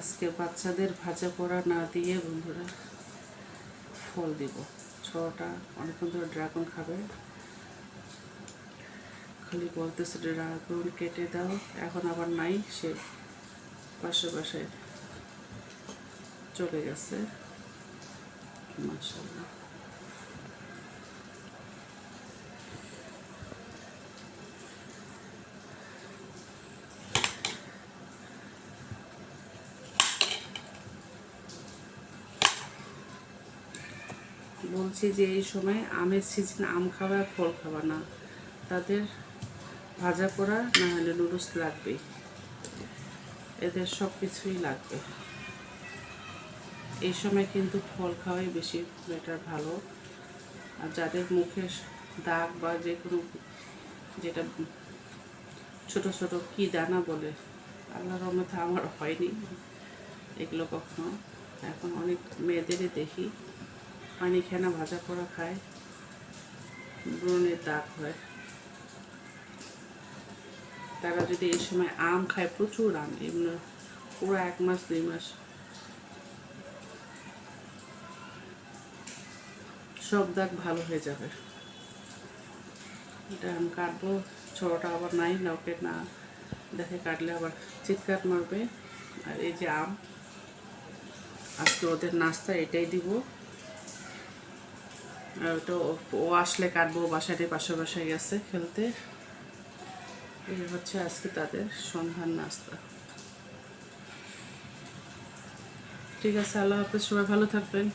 আজকে বাচ্চাদের ভাজা পোড়া না দিয়ে বন্ধুরা ফল দিব। ছোটটা অনেকক্ষণ ধরে ড্রাগন খাবে, খালি বলতেছে ড্রাগন কেটে দাও, এখন আবার নাই, সে বাসায় চলে গেছে। মাশাআল্লাহ। বলছি যে এই সময় আমের সিজন, আম খাওয়া ফল খাওয়া না, তাদের ভাজা পোড়া না হলে নুডলস লাগবেই, এদের সব কিছুই লাগবে। এই সময় কিন্তু ফল খাওয়াই বেশি বেটার, ভালো। আর যাদের মুখে দাগ বা যে কোনো যেটা ছোট ছোট কি দানা বলে, আল্লাহর রহমতে আমার হয়নি এগুলো কখনো। এখন অনেক মেয়েদেরই দেখি পানি খেয়ে না ভাজা পোড়া খায়, ব্রণের দাগ হয়। তারা যদি এই সময় আম খায়, প্রচুর আম, এমনি পুরো 1 মাস 2 মাস সব দাগ ভালো হয়ে যাবে। এটা আম কাটবো, ছোটটা আবার নাই, ওকে না দেখে কাটলে আবার চিৎকার মারবে। আর এই যে আম, আজকে ওদের নাস্তা এটাই দিব। আর ওটা ও আসলে কাটবো, বাসায় গেছে খেলতে। এই হচ্ছে আজকে তাদের সন্ধ্যার নাস্তা। ঠিক আছে, আল্লাহ হাফেজ, সবাই ভালো থাকবেন।